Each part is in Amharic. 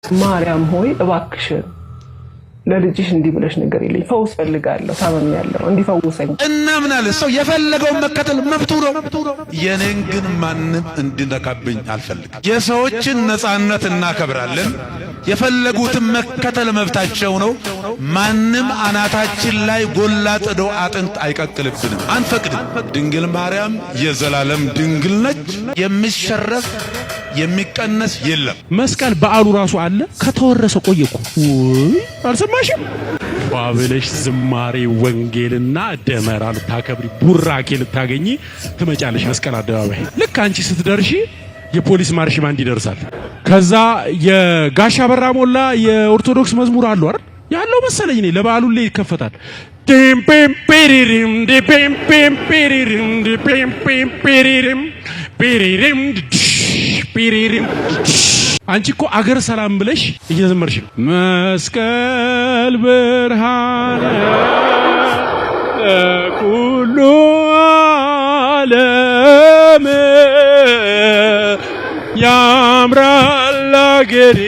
ማርያም ሆይ እባክሽን ለልጅሽ እንዲህ ብለሽ ነገር ይልኝ ፈውስ ፈልጋለሁ ታመሚያለሁ እንዲፈውሰኝ እናምናለን። ሰው የፈለገውን መከተል መብቱ ነው። የኔን ግን ማንም እንዲነካብኝ አልፈልግም። የሰዎችን ነጻነት እናከብራለን። የፈለጉትን መከተል መብታቸው ነው። ማንም አናታችን ላይ ጎላ ጥዶ አጥንት አይቀቅልብንም፣ አንፈቅድም። ድንግል ማርያም የዘላለም ድንግል ነች። የሚሸረፍ የሚቀነስ የለም። መስቀል በዓሉ ራሱ አለ ከተወረሰ ቆየኩ አልሰማሽም? ባብለሽ ዝማሬ ወንጌልና ደመራ ልታከብሪ ቡራኬ ልታገኚ ትመጫለሽ መስቀል አደባባይ። ልክ አንቺ ስትደርሺ የፖሊስ ማርሽ ባንድ ይደርሳል። ከዛ የጋሻ በራ ሞላ የኦርቶዶክስ መዝሙር አሉ አይደል ያለው መሰለኝ እኔ ለበዓሉ ላይ ይከፈታል። ቴምፔም ፔሪሪም ዴፔም ፔም ፔሪሪም ዴፔም ፔም ፔሪሪም ፔሪሪም ፒሪሪም አንቺ እኮ አገር ሰላም ብለሽ እየዘመርሽ መስቀል ብርሃን ለኩሉ ዓለም ያምራል አገሬ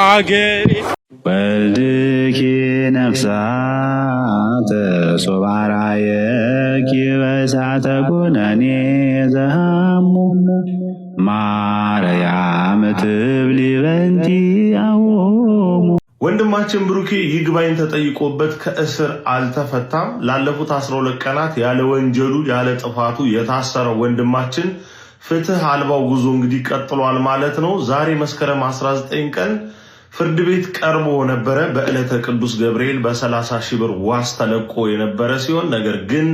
አገሬ ወልድኪ ነፍሳት ሶባራየኪ በእሳተ ኩነኔ ዘሃሙ ማርያም ትብሊ በንቲ አዎሙ። ወንድማችን ብሩኬ ይግባኝ ተጠይቆበት ከእስር አልተፈታም። ላለፉት 12 ቀናት ያለ ወንጀሉ ያለ ጥፋቱ የታሰረው ወንድማችን ፍትህ አልባው ጉዞ እንግዲህ ቀጥሏል ማለት ነው። ዛሬ መስከረም 19 ቀን ፍርድ ቤት ቀርቦ ነበረ። በዕለተ ቅዱስ ገብርኤል በ30,000 ብር ዋስ ተለቆ የነበረ ሲሆን ነገር ግን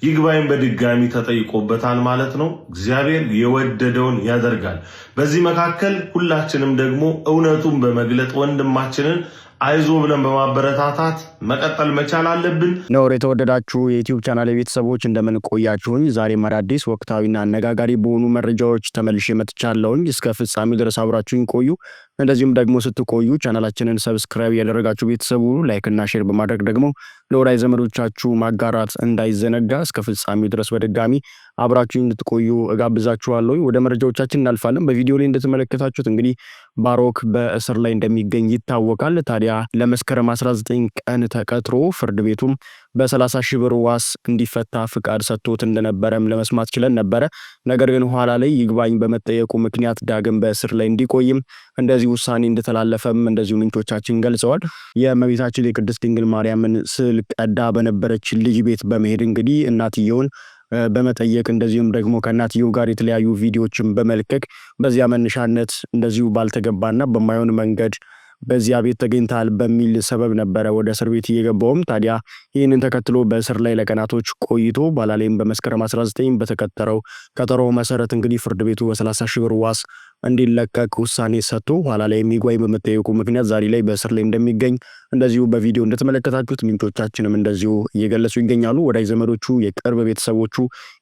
ይግባኝ በድጋሚ ተጠይቆበታል ማለት ነው። እግዚአብሔር የወደደውን ያደርጋል። በዚህ መካከል ሁላችንም ደግሞ እውነቱን በመግለጥ ወንድማችንን አይዞ ብለን በማበረታታት መቀጠል መቻል አለብን። ነውር የተወደዳችሁ የዩቲዩብ ቻናል ቤተሰቦች እንደምን ቆያችሁኝ? ዛሬም አዳዲስ ወቅታዊና አነጋጋሪ በሆኑ መረጃዎች ተመልሼ መጥቻለሁኝ። እስከ ፍጻሜው ድረስ አብራችሁኝ ቆዩ። እንደዚሁም ደግሞ ስትቆዩ ቻናላችንን ሰብስክራይብ ያደረጋችሁ ቤተሰቡ ላይክ እና ሼር በማድረግ ደግሞ ለወዳጅ ዘመዶቻችሁ ማጋራት እንዳይዘነጋ። እስከ ፍጻሜው ድረስ በድጋሚ አብራችሁኝ እንድትቆዩ እጋብዛችኋለሁ። ወደ መረጃዎቻችን እናልፋለን። በቪዲዮ ላይ እንደተመለከታችሁት እንግዲህ ባሮክ በእስር ላይ እንደሚገኝ ይታወቃል። ታዲያ ለመስከረም 19 ቀን ተቀጥሮ ፍርድ ቤቱም በ30,000 ብር ዋስ እንዲፈታ ፍቃድ ሰጥቶት እንደነበረም ለመስማት ችለን ነበረ። ነገር ግን ኋላ ላይ ይግባኝ በመጠየቁ ምክንያት ዳግም በእስር ላይ እንዲቆይም እንደዚህ ውሳኔ እንደተላለፈም እንደዚሁ ምንጮቻችን ገልጸዋል። የእመቤታችን የቅድስት ድንግል ማርያምን ስዕል ቀዳ በነበረች ልጅ ቤት በመሄድ እንግዲህ እናትየውን በመጠየቅ እንደዚሁም ደግሞ ከእናትየው ጋር የተለያዩ ቪዲዮዎችን በመልቀቅ በዚያ መነሻነት እንደዚሁ ባልተገባና በማይሆን መንገድ በዚያ ቤት ተገኝታል በሚል ሰበብ ነበረ ወደ እስር ቤት እየገባውም። ታዲያ ይህንን ተከትሎ በእስር ላይ ለቀናቶች ቆይቶ ባላላይም በመስከረም 19 በተከተረው ቀጠሮ መሰረት እንግዲህ ፍርድ ቤቱ በ30,000 ብር ዋስ እንዲለቀቅ ውሳኔ ሰጥቶ ኋላ ላይ ይግባኝ በመጠየቁ ምክንያት ዛሬ ላይ በእስር ላይ እንደሚገኝ እንደዚሁ በቪዲዮ እንደተመለከታችሁት ምንጮቻችንም እንደዚሁ እየገለጹ ይገኛሉ። ወዳጅ ዘመዶቹ የቅርብ ቤተሰቦቹ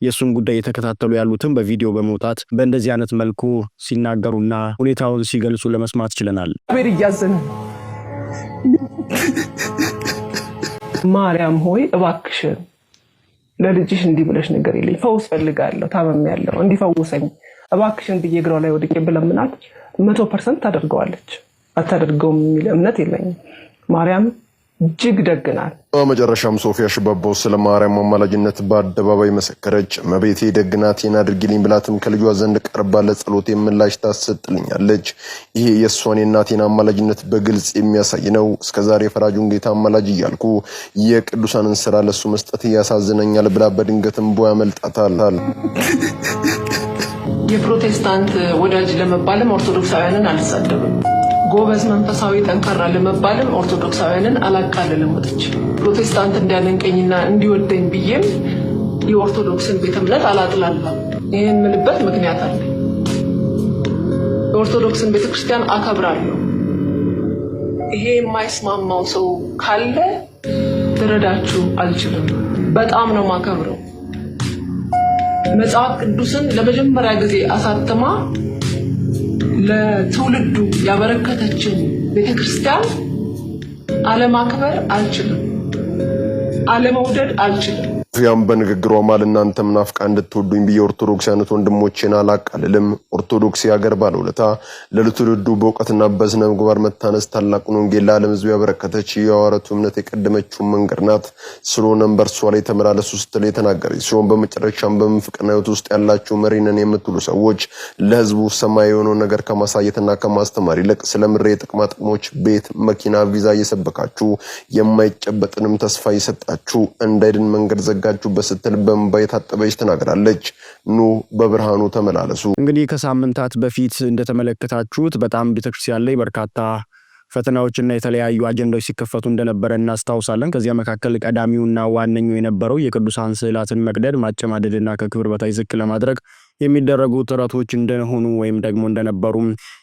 የሱን ጉዳይ የተከታተሉ ያሉትም በቪዲዮ በመውጣት በእንደዚህ አይነት መልኩ ሲናገሩና ሁኔታውን ሲገልጹ ለመስማት ችለናል። ማርያም ሆይ እባክሽን ለልጅሽ እንዲህ ብለሽ ነገር ይልኝ ፈውስ ፈልጋለሁ ታመሚያለሁ እንዲፈውሰኝ እባክሽን ብዬ እግሯ ላይ ወድቄ ብለምናት 100% ታደርገዋለች። አታደርገውም የሚል እምነት የለኝም። ማርያም እጅግ ደግ ናት። በመጨረሻም ሶፊያ ሽባባው ስለ ማርያም አማላጅነት በአደባባይ መሰከረች። እመቤቴ ደግ ናት ይህን አድርጊልኝ ብላትም ከልጇ ዘንድ ቀርባ ለጸሎት ምላሽ ታሰጥልኛለች። ይሄ የእሷን የእናቴን አማላጅነት በግልጽ የሚያሳይ ነው። እስከዛሬ ፈራጁን ጌታ አማላጅ እያልኩ የቅዱሳንን ስራ ለሱ መስጠት ያሳዝነኛል ብላ በድንገትም ቦ ያመልጣታል። የፕሮቴስታንት ወዳጅ ለመባልም ኦርቶዶክሳውያንን አልሳደብም። ጎበዝ መንፈሳዊ ጠንካራ ለመባልም ኦርቶዶክሳውያንን አላቃልልም። ወጥቼ ፕሮቴስታንት እንዲያደንቀኝና እንዲወደኝ ብዬም የኦርቶዶክስን ቤተ እምነት አላጥላለም። ይህን ምልበት ምክንያት አለ። የኦርቶዶክስን ቤተክርስቲያን አከብራለሁ። ይሄ የማይስማማው ሰው ካለ ልረዳችሁ አልችልም። በጣም ነው ማከብረው። መጽሐፍ ቅዱስን ለመጀመሪያ ጊዜ አሳተማ ለትውልዱ ያበረከተችን ቤተክርስቲያን አለማክበር አልችልም። አለመውደድ አልችልም። ያም በንግግሯ ማል እናንተም ናፍቃ እንድትወዱኝ ብዬ ኦርቶዶክሳውያን ወንድሞቼን አላቃልልም። ኦርቶዶክስ የሀገር ባለውለታ ለትውልዱ በእውቀትና በስነ ምግባር መታነስ ታላቁን ወንጌል ለዓለም ሕዝብ ያበረከተች የሐዋርያቱ እምነት የቀደመችው መንገድ ናት። ስለሆነም በእርሷ ላይ ተመላለሱ ስትል የተናገረች ሲሆን በመጨረሻም በምንፍቅና ሕይወት ውስጥ ያላችሁ መሪ ነን የምትሉ ሰዎች ለሕዝቡ ሰማይ የሆነውን ነገር ከማሳየትና ከማስተማር ይልቅ ስለ ምድር የጥቅማ ጥቅሞች ቤት፣ መኪና፣ ቪዛ እየሰበካችሁ የማይጨበጥንም ተስፋ እየሰጣችሁ እንዳይድን መንገድ ዘጋችሁበት ስትል በእንባ የታጠበች ተናግራለች። ኑ በብርሃኑ ተመላለሱ። እንግዲህ ከሳምንታት በፊት እንደተመለከታችሁት በጣም ቤተክርስቲያን ላይ በርካታ ፈተናዎችና የተለያዩ አጀንዳዎች ሲከፈቱ እንደነበረ እናስታውሳለን። ከዚያ መካከል ቀዳሚውና ዋነኛው የነበረው የቅዱሳን ስዕላትን መቅደድ፣ ማጨማደድና ከክብር በታይ ዝቅ ለማድረግ የሚደረጉ ጥረቶች እንደሆኑ ወይም ደግሞ እንደነበሩ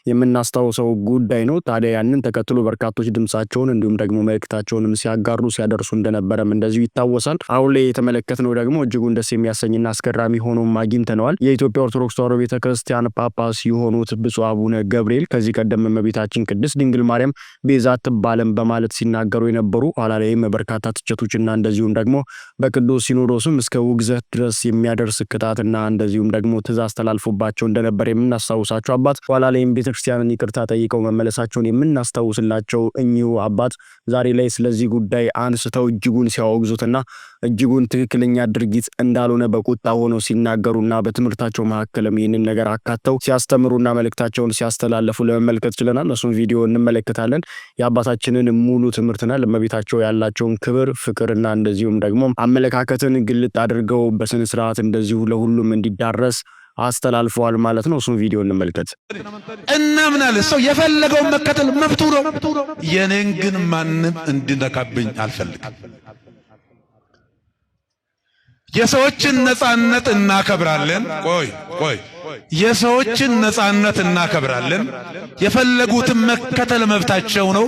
የምናስታውሰው ጉዳይ ነው። ታዲያ ያንን ተከትሎ በርካቶች ድምጻቸውን እንዲሁም ደግሞ መልእክታቸውንም ሲያጋሩ ሲያደርሱ እንደነበረም እንደዚሁ ይታወሳል። አሁን ላይ የተመለከትነው ደግሞ እጅጉን ደስ የሚያሰኝና አስገራሚ ሆኖም አግኝተነዋል። የኢትዮጵያ ኦርቶዶክስ ተዋሕዶ ቤተክርስቲያን ጳጳስ የሆኑት ብፁዕ አቡነ ገብርኤል ከዚህ ቀደም እመቤታችን ቅድስት ድንግል ማርያም ቤዛ አትባልም በማለት ሲናገሩ የነበሩ ኋላ ላይም በርካታ ትችቶችና እንደዚሁም ደግሞ በቅዱስ ሲኖዶስም እስከ ውግዘት ድረስ የሚያደርስ ቅጣትና እንደዚሁም ደግሞ ትእዛዝ ተላልፎባቸው እንደነበር የምናስታውሳቸው አባት ኋላ ላይም ቤተክርስቲያንን ይቅርታ ጠይቀው መመለሳቸውን የምናስታውስላቸው እኚሁ አባት ዛሬ ላይ ስለዚህ ጉዳይ አንስተው እጅጉን ሲያወግዙትና እጅጉን ትክክለኛ ድርጊት እንዳልሆነ በቁጣ ሆነው ሲናገሩና በትምህርታቸው መካከልም ይህንን ነገር አካተው ሲያስተምሩና መልእክታቸውን ሲያስተላልፉ ለመመልከት ችለናል። እሱን ቪዲዮ እንመለከታለን። የአባታችንን ሙሉ ትምህርትና ለእመቤታቸው ያላቸውን ክብር፣ ፍቅርና እንደዚሁም ደግሞ አመለካከትን ግልጥ አድርገው በስነ ስርዓት እንደዚሁ ለሁሉም እንዲዳረስ አስተላልፈዋል ማለት ነው። እሱን ቪዲዮ እንመልከት። እናምናለን። ሰው የፈለገውን መከተል መብቱ ነው። የኔን ግን ማንም እንዲነካብኝ አልፈልግም። የሰዎችን ነጻነት እናከብራለን። ቆይ የሰዎችን ነጻነት እናከብራለን። የፈለጉትን መከተል መብታቸው ነው።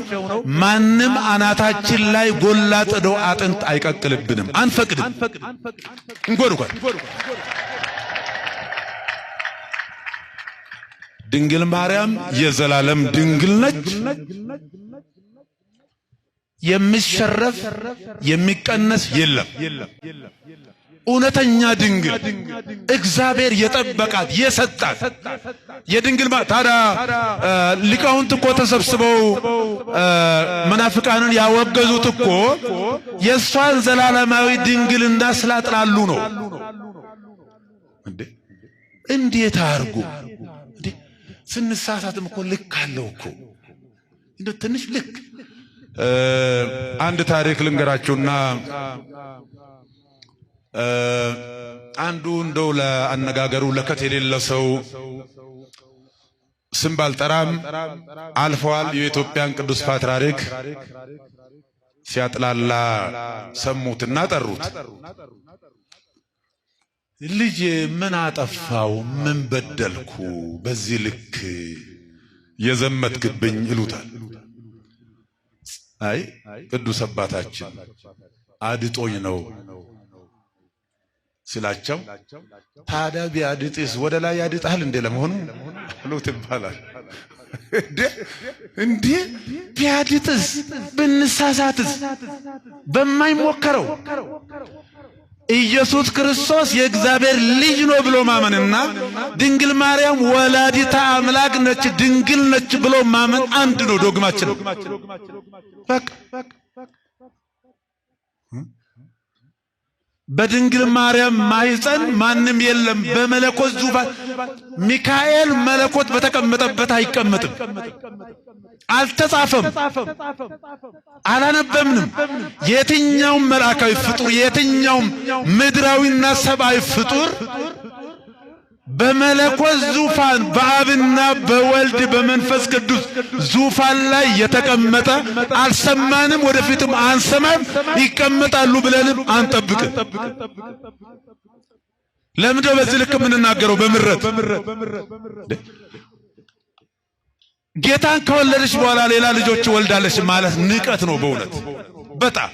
ማንም አናታችን ላይ ጎላ ጥዶ አጥንት አይቀቅልብንም፣ አንፈቅድም። እንጎድጓድ ድንግል ማርያም የዘላለም ድንግል ነች። የሚሸረፍ የሚቀነስ የለም። እውነተኛ ድንግል እግዚአብሔር የጠበቃት የሰጣት የድንግል ታዲያ ሊቃውንት እኮ ተሰብስበው መናፍቃንን ያወገዙት እኮ የእሷን ዘላለማዊ ድንግልና ስላጥላሉ ነው። እንዴት አርጉ ስንሳሳትም እኮ ልክ አለው እኮ እንደ ትንሽ ልክ አንድ ታሪክ ልንገራችሁና አንዱ እንደው ለአነጋገሩ ለከት የሌለ ሰው ስም ባልጠራም አልፈዋል። የኢትዮጵያን ቅዱስ ፓትርያርክ ሲያጥላላ ሰሙትና ጠሩት። ልጅ ምን አጠፋው? ምን በደልኩ? በዚህ ልክ የዘመትክብኝ ይሉታል። አይ ቅዱስ አባታችን አድጦኝ ነው ሲላቸው፣ ታዲያ ቢያድጥስ ወደ ላይ ያድጣል እንደ ለመሆኑ ብሎት ይባላል። እንዴ ቢያድጥስ ብንሳሳትስ በማይሞከረው ኢየሱስ ክርስቶስ የእግዚአብሔር ልጅ ነው ብሎ ማመንና ድንግል ማርያም ወላዲተ አምላክ ነች ድንግል ነች ብሎ ማመን አንድ ነው። ዶግማችን በቃ በድንግል ማርያም ማህፀን ማንም የለም። በመለኮት ዙፋን ሚካኤል መለኮት በተቀመጠበት አይቀመጥም። አልተጻፈም፣ አላነበብንም። የትኛውም መልአካዊ ፍጡር የትኛውም ምድራዊና ሰብአዊ ፍጡር በመለኮት ዙፋን በአብና በወልድ በመንፈስ ቅዱስ ዙፋን ላይ የተቀመጠ አልሰማንም፣ ወደፊትም አንሰማም፣ ይቀመጣሉ ብለንም አንጠብቅም። ለምንድነው በዚህ ልክ የምንናገረው? በምረት ጌታን ከወለደች በኋላ ሌላ ልጆች ወልዳለች ማለት ንቀት ነው በእውነት በጣም።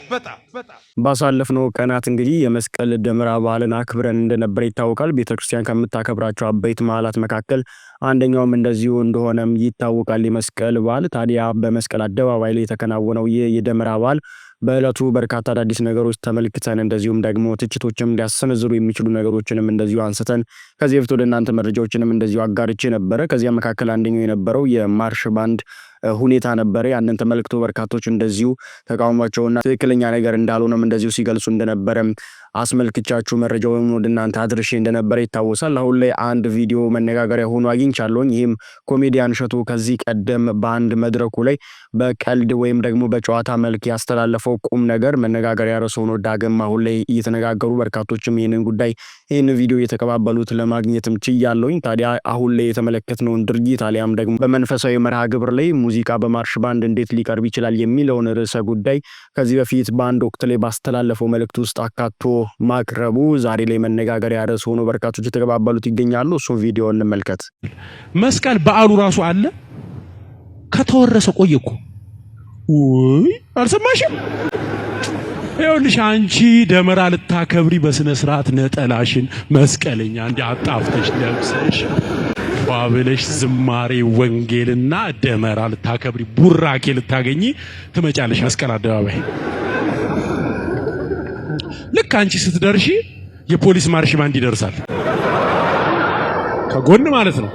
ባሳለፍነው ቀናት እንግዲህ የመስቀል ደመራ በዓልን አክብረን እንደነበር ይታወቃል። ቤተክርስቲያን ከምታከብራቸው አበይት በዓላት መካከል አንደኛውም እንደዚሁ እንደሆነም ይታወቃል የመስቀል በዓል። ታዲያ በመስቀል አደባባይ ላይ የተከናወነው ይህ የደመራ በዓል በእለቱ በርካታ አዳዲስ ነገሮች ተመልክተን እንደዚሁም ደግሞ ትችቶችም ሊያሰነዝሩ የሚችሉ ነገሮችንም እንደዚሁ አንስተን ከዚህ በፊት ወደ እናንተ መረጃዎችንም እንደዚሁ አጋርቼ ነበረ። ከዚያ መካከል አንደኛው የነበረው የማርሽ ባንድ ሁኔታ ነበረ። ያንን ተመልክቶ በርካቶች እንደዚሁ ተቃውሟቸውና ትክክለኛ ነገር እንዳልሆነም እንደዚሁ ሲገልጹ እንደነበረ አስመልክቻችሁ መረጃውን ወደ እናንተ አድርሼ እንደነበረ ይታወሳል። አሁን ላይ አንድ ቪዲዮ መነጋገሪያ ሆኖ አግኝቻለሁኝ። ይህም ኮሜዲያን እሸቱ ከዚህ ቀደም በአንድ መድረኩ ላይ በቀልድ ወይም ደግሞ በጨዋታ መልክ ያስተላለፈው ቁም ነገር መነጋገሪያ ርዕስ ሆኖ ዳግም አሁን ላይ እየተነጋገሩ በርካቶችም ይህንን ቪዲዮ እየተቀባበሉት ለማግኘትም ችያለሁኝ። ታዲያ አሁን ላይ የተመለከትነውን ድርጊት አሊያም ደግሞ በመንፈሳዊ መርሃ ግብር ላይ ሙዚቃ በማርሽ ባንድ እንዴት ሊቀርብ ይችላል የሚለውን ርዕሰ ጉዳይ ከዚህ በፊት በአንድ ወቅት ላይ ባስተላለፈው መልእክት ውስጥ አካቶ ማቅረቡ ዛሬ ላይ መነጋገሪያ ርዕስ ሆኖ በርካቶች የተቀባበሉት ይገኛሉ። እሱ ቪዲዮ እንመልከት። መስቀል በዓሉ ራሱ አለ ከተወረሰ ቆየኩ ወይ አልሰማሽም? ይኸውልሽ አንቺ ደመራ ልታከብሪ በስነ ስርዓት ነጠላሽን መስቀለኛ እንደ አጣፍተሽ ለብሰሽ ባብለሽ ዝማሬ ወንጌልና ደመራ ልታከብሪ ቡራኬ ልታገኚ ትመጫለሽ መስቀል አደባባይ። ልክ አንቺ ስትደርሺ የፖሊስ ማርሽ ባንድ ይደርሳል ከጎን ማለት ነው።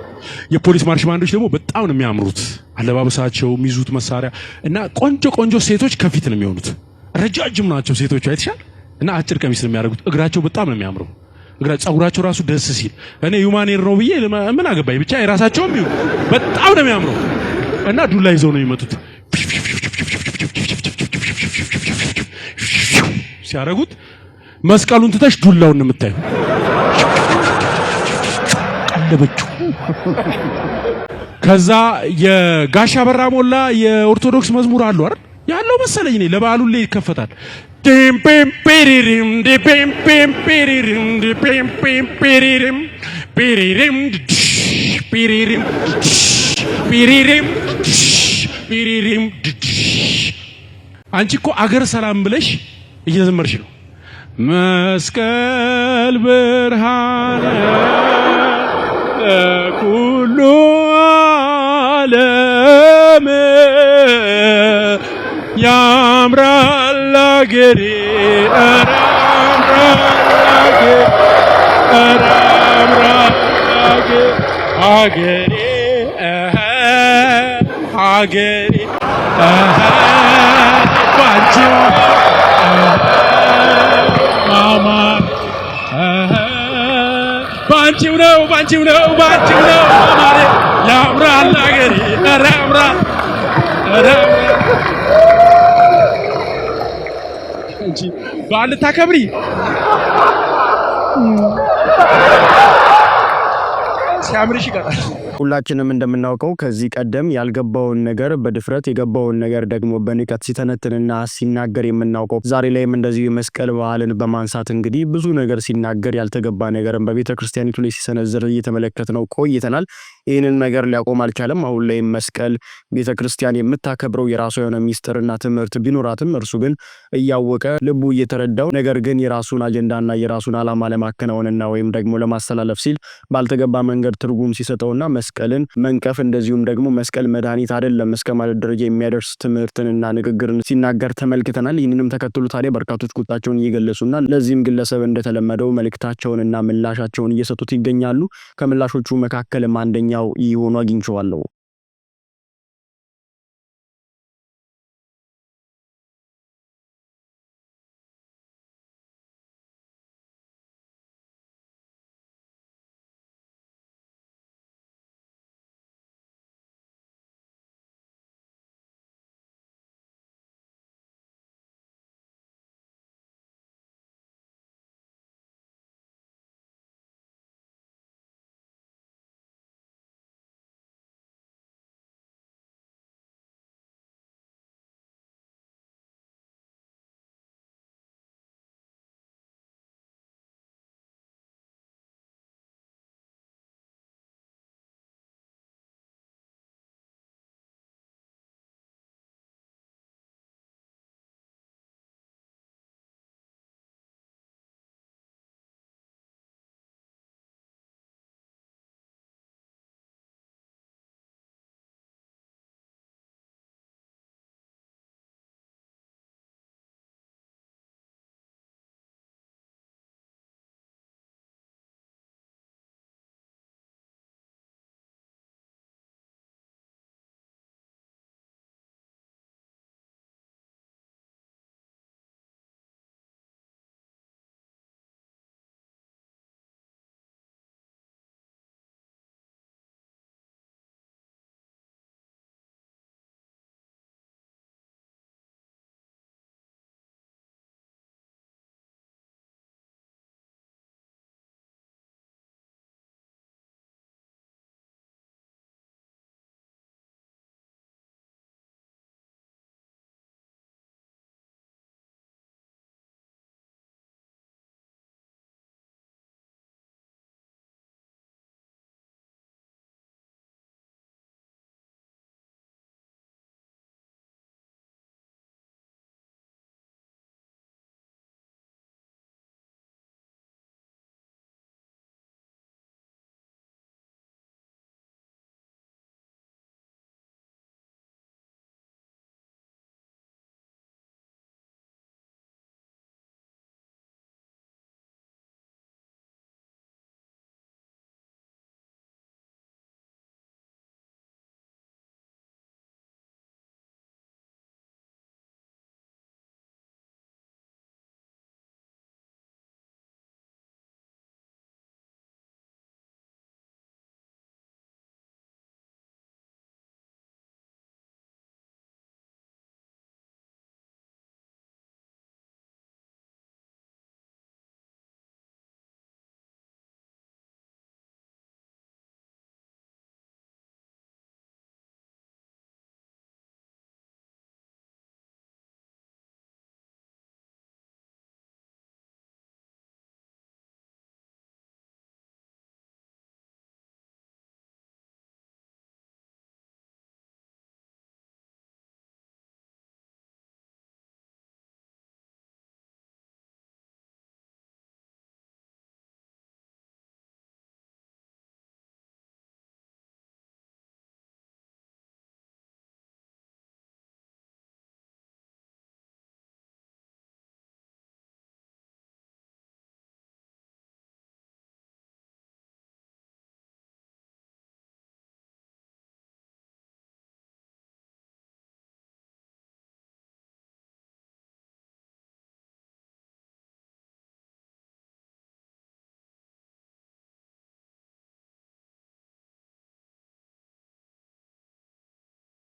የፖሊስ ማርሽ ባንዶች ደግሞ በጣም ነው የሚያምሩት፣ አለባበሳቸው፣ የሚይዙት መሳሪያ እና ቆንጆ ሴቶች ከፊት ነው የሚሆኑት። ረጃጅም ናቸው ሴቶቹ አይተሻል። እና አጭር ቀሚስ ነው የሚያደርጉት። እግራቸው በጣም ነው የሚያምረው። ጸጉራቸው ራሱ ደስ ሲል እኔ ዩማኔር ነው ብዬ ምን አገባኝ ብቻ የራሳቸውም ይሁን በጣም ነው የሚያምረው። እና ዱላ ይዘው ነው የሚመጡት። ሲያረጉት መስቀሉን ትተሽ ዱላውን ነው የምታየው። ቀለበችው። ከዛ የጋሻ በራ ሞላ የኦርቶዶክስ መዝሙር አሉ አይደል ያለው መሰለኝ እኔ ለበዓሉ ላይ ይከፈታል። ዲም ፒም ፒሪሪም ዲም ፒም ፒሪሪም ዲም ፒም ፒሪሪም ፒሪሪም ፒሪሪም ፒሪሪም ፒሪሪም አንቺ እኮ አገር ሰላም ብለሽ እየዘመርሽ ነው። መስቀል ብርሃነ ለኩሉ ዓለም ያምራል አገሬ አገሬ አገሬ ባንቺው ማማ ባንቺው ነው ማማሬ ያምራል አገሬ ያምራል እንጂ በዓል ታከብሪ ሲያምርሽ ይቀራል። ሁላችንም እንደምናውቀው ከዚህ ቀደም ያልገባውን ነገር በድፍረት የገባውን ነገር ደግሞ በንቀት ሲተነትንና ሲናገር የምናውቀው ዛሬ ላይም እንደዚህ የመስቀል በዓልን በማንሳት እንግዲህ ብዙ ነገር ሲናገር ያልተገባ ነገርን በቤተክርስቲያኒቱ ላይ ሲሰነዝር እየተመለከትነው ቆይተናል። ይህንን ነገር ሊያቆም አልቻለም። አሁን ላይ መስቀል ቤተክርስቲያን የምታከብረው የራሱ የሆነ ሚስጥርና ትምህርት ቢኖራትም እርሱ ግን እያወቀ ልቡ እየተረዳው ነገር ግን የራሱን አጀንዳና የራሱን ዓላማ ለማከናወንና ወይም ደግሞ ለማስተላለፍ ሲል ባልተገባ መንገድ ትርጉም ሲሰጠውና መስቀልን መንቀፍ እንደዚሁም ደግሞ መስቀል መድኃኒት አይደለም እስከ ማለት ደረጃ የሚያደርስ ትምህርትንና ንግግርን ሲናገር ተመልክተናል። ይህንንም ተከትሎ ታዲያ በርካቶች ቁጣቸውን እየገለጹና ለዚህም ግለሰብ እንደተለመደው መልእክታቸውንና ምላሻቸውን እየሰጡት ይገኛሉ። ከምላሾቹ መካከልም አንደኛው ይሆኑ አግኝቼዋለሁ።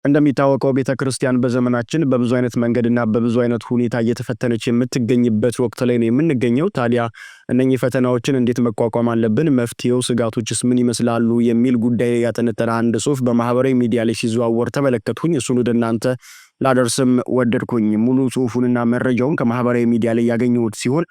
እንደሚታወቀው ቤተክርስቲያን በዘመናችን በብዙ አይነት መንገድና በብዙ አይነት ሁኔታ እየተፈተነች የምትገኝበት ወቅት ላይ ነው የምንገኘው። ታዲያ እነኚህ ፈተናዎችን እንዴት መቋቋም አለብን፣ መፍትሄው፣ ስጋቶችስ ምን ይመስላሉ የሚል ጉዳይ ያጠነጠነ አንድ ጽሑፍ በማህበራዊ ሚዲያ ላይ ሲዘዋወር ተመለከትኩኝ። እሱን ወደ እናንተ ላደርስም ወደድኩኝ። ሙሉ ጽሑፉንና መረጃውን ከማህበራዊ ሚዲያ ላይ ያገኘሁት ሲሆን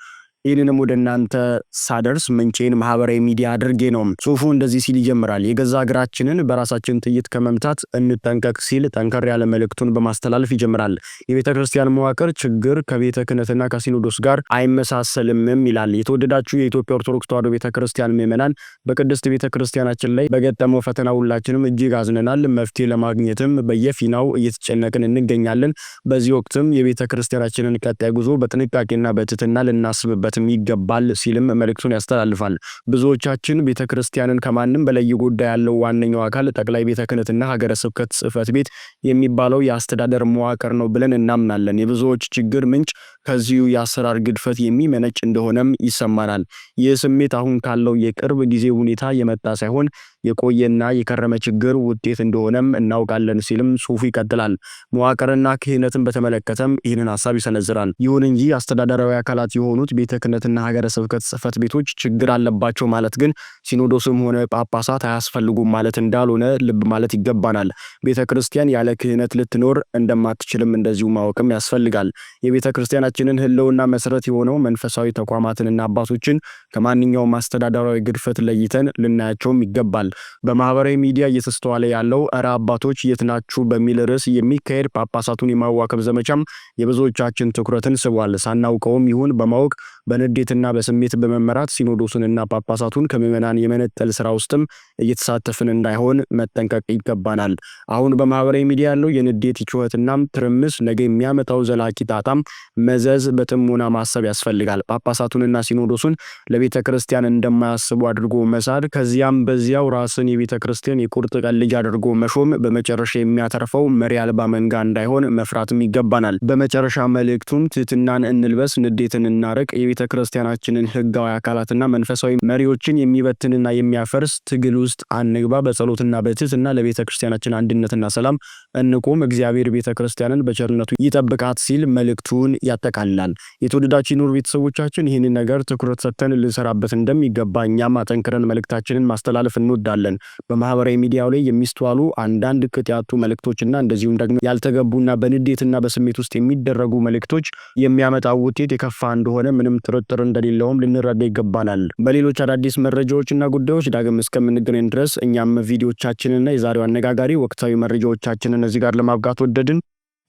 ይህንንም ወደ እናንተ ሳደርስ ምንጬን ማህበራዊ ሚዲያ አድርጌ ነው። ጽሑፉ እንደዚህ ሲል ይጀምራል። የገዛ እግራችንን በራሳችን ጥይት ከመምታት እንጠንቀቅ ሲል ጠንከር ያለ መልእክቱን በማስተላለፍ ይጀምራል። የቤተ ክርስቲያን መዋቅር ችግር ከቤተ ክህነትና ከሲኖዶስ ጋር አይመሳሰልምም ይላል። የተወደዳችሁ የኢትዮጵያ ኦርቶዶክስ ተዋሕዶ ቤተ ክርስቲያን ምዕመናን፣ በቅድስት ቤተ ክርስቲያናችን ላይ በገጠመው ፈተና ሁላችንም እጅግ አዝነናል። መፍትሄ ለማግኘትም በየፊናው እየተጨነቅን እንገኛለን። በዚህ ወቅትም የቤተ ክርስቲያናችንን ቀጣይ ጉዞ በጥንቃቄና በትህትና ልናስብበት ይገባል ሲልም መልእክቱን ያስተላልፋል። ብዙዎቻችን ቤተክርስቲያንን ከማንም በላይ ጉዳይ ያለው ዋነኛው አካል ጠቅላይ ቤተ ክህነትና ሀገረ ስብከት ጽሕፈት ቤት የሚባለው የአስተዳደር መዋቅር ነው ብለን እናምናለን። የብዙዎች ችግር ምንጭ ከዚሁ የአሰራር ግድፈት የሚመነጭ እንደሆነም ይሰማናል። ይህ ስሜት አሁን ካለው የቅርብ ጊዜ ሁኔታ የመጣ ሳይሆን የቆየና የከረመ ችግር ውጤት እንደሆነም እናውቃለን ሲልም ጽሑፉ ይቀጥላል። መዋቅርና ክህነትን በተመለከተም ይህንን ሐሳብ ይሰነዝራል። ይሁን እንጂ አስተዳደራዊ አካላት የሆኑት ቤተ ክህነትና ሀገረ ስብከት ጽሕፈት ቤቶች ችግር አለባቸው ማለት ግን ሲኖዶስም ሆነ ጳጳሳት አያስፈልጉም ማለት እንዳልሆነ ልብ ማለት ይገባናል። ቤተ ክርስቲያን ያለ ክህነት ልትኖር እንደማትችልም እንደዚሁ ማወቅም ያስፈልጋል። የቤተ ክርስቲያናችንን ሕልውና መሰረት የሆነው መንፈሳዊ ተቋማትንና አባቶችን ከማንኛውም አስተዳደራዊ ግድፈት ለይተን ልናያቸውም ይገባል። በማህበራዊ ሚዲያ እየተስተዋለ ያለው እረ አባቶች የት ናችሁ በሚል ርዕስ የሚካሄድ ጳጳሳቱን የማዋከብ ዘመቻም የብዙዎቻችን ትኩረትን ስቧል። ሳናውቀውም ይሁን በማወቅ በንዴትና በስሜት በመመራት ሲኖዶሱንና ጳጳሳቱን ከምዕመናን የመነጠል ስራ ውስጥም እየተሳተፍን እንዳይሆን መጠንቀቅ ይገባናል። አሁን በማህበራዊ ሚዲያ ያለው የንዴት ጩኸትና ትርምስ ነገ የሚያመጣው ዘላቂ ጣጣም መዘዝ በጥሞና ማሰብ ያስፈልጋል። ጳጳሳቱንና ሲኖዶሱን ለቤተ ክርስቲያን እንደማያስቡ አድርጎ መሳድ፣ ከዚያም በዚያው ራስን የቤተ ክርስቲያን የቁርጥ ቀን ልጅ አድርጎ መሾም በመጨረሻ የሚያተርፈው መሪ አልባ መንጋ እንዳይሆን መፍራትም ይገባናል። በመጨረሻ መልእክቱም ትህትናን እንልበስ፣ ንዴትን እናርቅ፣ የቤተ ክርስቲያናችንን ህጋዊ አካላትና መንፈሳዊ መሪዎችን የሚበትንና የሚያፈርስ ትግል ውስጥ አንግባ፣ በጸሎትና በትህትና ለቤተ ክርስቲያናችን አንድነትና ሰላም እንቁም፣ እግዚአብሔር ቤተ ክርስቲያንን በቸርነቱ ይጠብቃት ሲል መልእክቱን ያጠቃልላል። የተወደዳችሁ ኑር ቤተሰቦቻችን ይህንን ነገር ትኩረት ሰጥተን ልንሰራበት እንደሚገባ እኛም አጠንክረን መልእክታችንን ማስተላለፍ እንወዳለን። በማህበራዊ ሚዲያው ላይ የሚስተዋሉ አንዳንድ ቅጥ ያጡ መልእክቶችና እንደዚሁም ደግሞ ያልተገቡና በንዴትና በስሜት ውስጥ የሚደረጉ መልእክቶች የሚያመጣው ውጤት የከፋ እንደሆነ ምንም ጥርጥር እንደሌለውም ልንረዳ ይገባናል። በሌሎች አዳዲስ መረጃዎችና ጉዳዮች ዳግም እስከምንገናኝ ድረስ እኛም ቪዲዮቻችንና የዛሬው አነጋጋሪ ወቅታዊ መረጃዎቻችንን እዚህ ጋር ለማብቃት ወደድን።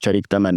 ቸር ይግጠመን።